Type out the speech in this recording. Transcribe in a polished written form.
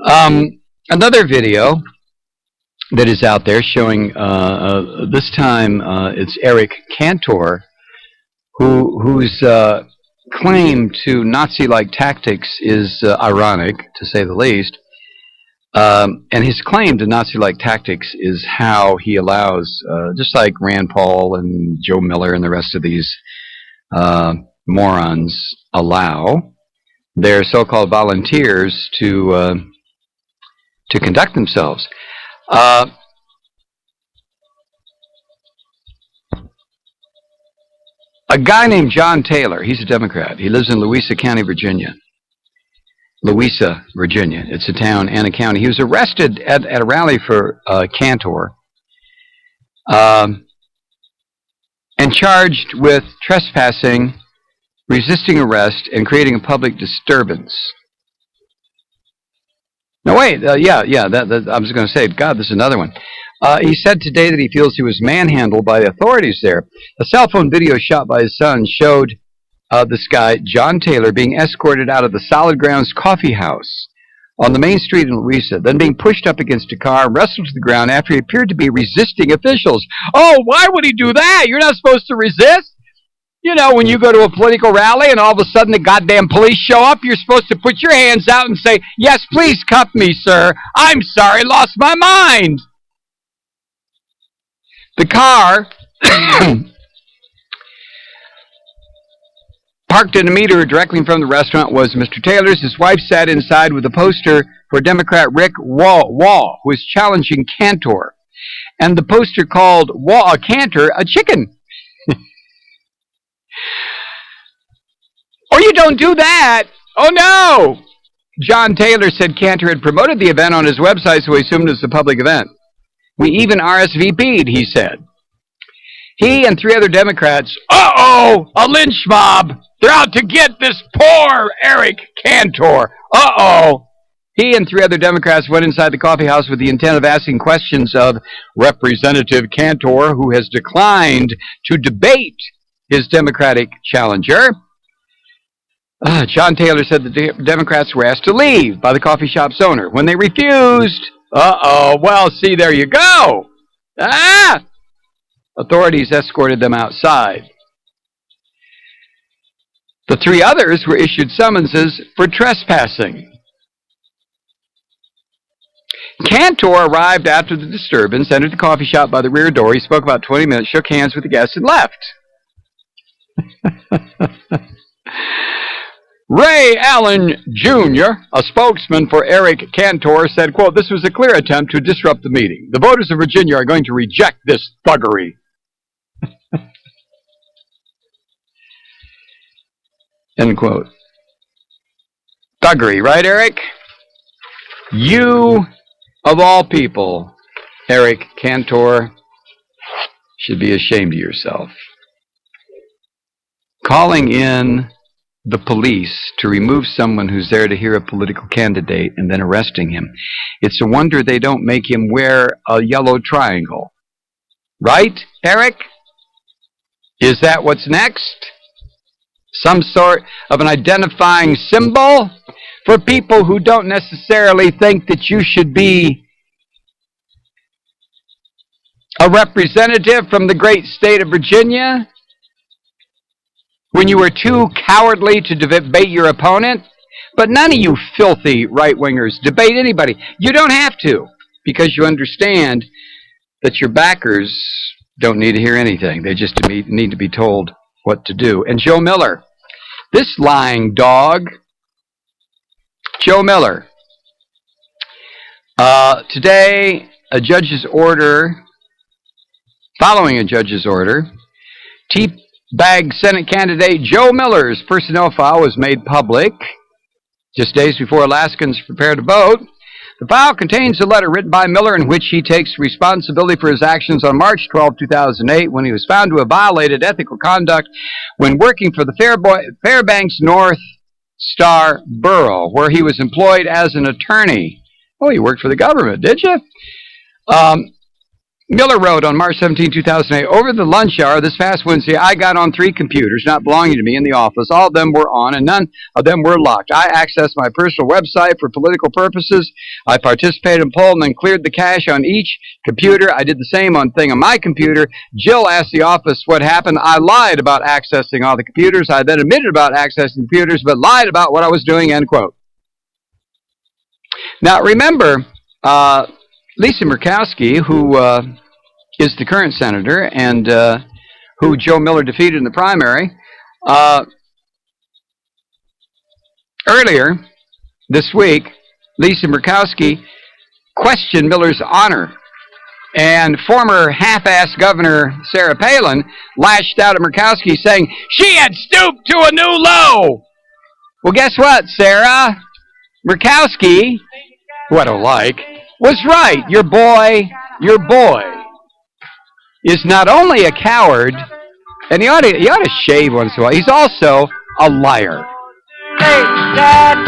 Another video that is out there showing this time it's Eric Cantor, whose claim to Nazi-like tactics is ironic, to say the least. And his claim to Nazi-like tactics is how he allows, just like Rand Paul and Joe Miller and the rest of these morons allow their so-called volunteers to conduct themselves. A guy named John Taylor, he's a Democrat. He lives in Louisa County, Virginia. Louisa, Virginia. It's a town and a county. He was arrested at a rally for Cantor and charged with trespassing, resisting arrest, and creating a public disturbance. No, wait, I was going to say, God, this is another one. He said today that he feels he was manhandled by the authorities there. A cell phone video shot by his son showed this guy, John Taylor, being escorted out of the Solid Grounds Coffee House on the main street in Louisa, then being pushed up against a car and wrestled to the ground after he appeared to be resisting officials. Oh, why would he do that? You're not supposed to resist. You know, when you go to a political rally and all of a sudden the goddamn police show up, you're supposed to put your hands out and say, yes, please cuff me, sir. I'm sorry, lost my mind. The car parked in a meter directly in front of the restaurant was Mr. Taylor's. His wife sat inside with a poster for Democrat Rick Wall, who is challenging Cantor. And the poster called Cantor a chicken. Or you don't do that. Oh, no. John Taylor said Cantor had promoted the event on his website, so he assumed it was a public event. We even RSVP'd, he said. He and 3 other Democrats, a lynch mob. They're out to get this poor Eric Cantor. He and 3 other Democrats went inside the coffee house with the intent of asking questions of Representative Cantor, who has declined to debate his Democratic challenger. John Taylor said the Democrats were asked to leave by the coffee shop's owner. When they refused, well, see, there you go. Authorities escorted them outside. The 3 others were issued summonses for trespassing. Cantor arrived after the disturbance, entered the coffee shop by the rear door. He spoke about 20 minutes, shook hands with the guests, and left. Ray Allen Jr., a spokesman for Eric Cantor, said, quote, this was a clear attempt to disrupt the meeting. The voters of Virginia are going to reject this thuggery. End quote. Thuggery, right, Eric? You, of all people, Eric Cantor, should be ashamed of yourself. Calling in the police to remove someone who's there to hear a political candidate and then arresting him. It's a wonder they don't make him wear a yellow triangle. Right, Eric? Is that what's next? Some sort of an identifying symbol for people who don't necessarily think that you should be a representative from the great state of Virginia? When you were too cowardly to debate your opponent? But none of you filthy right-wingers debate anybody. You don't have to, because you understand that your backers don't need to hear anything. They just need to be told what to do. And Joe Miller, this lying dog, Joe Miller. Today, following a judge's order, Teabag Senate candidate Joe Miller's personnel file was made public just days before Alaskans prepare to vote. The file contains a letter written by Miller in which he takes responsibility for his actions on March 12, 2008, when he was found to have violated ethical conduct when working for the Fairbanks North Star Borough, where he was employed as an attorney. Oh, you worked for the government, did you? Miller wrote on March 17, 2008, over the lunch hour this past Wednesday, I got on 3 computers not belonging to me in the office. All of them were on, and none of them were locked. I accessed my personal website for political purposes. I participated in poll and then cleared the cache on each computer. I did the same thing on my computer. Jill asked the office what happened. I lied about accessing all the computers. I then admitted about accessing computers, but lied about what I was doing, end quote. Now, remember, Lisa Murkowski, who is the current senator and who Joe Miller defeated in the primary, earlier this week, Lisa Murkowski questioned Miller's honor. And former half-assed Governor Sarah Palin lashed out at Murkowski saying, she had stooped to a new low. Well, guess what, Sarah? Murkowski, who I don't like, was right. Your boy is not only a coward, and he ought to shave once in a while, he's also a liar. Hey, Dad!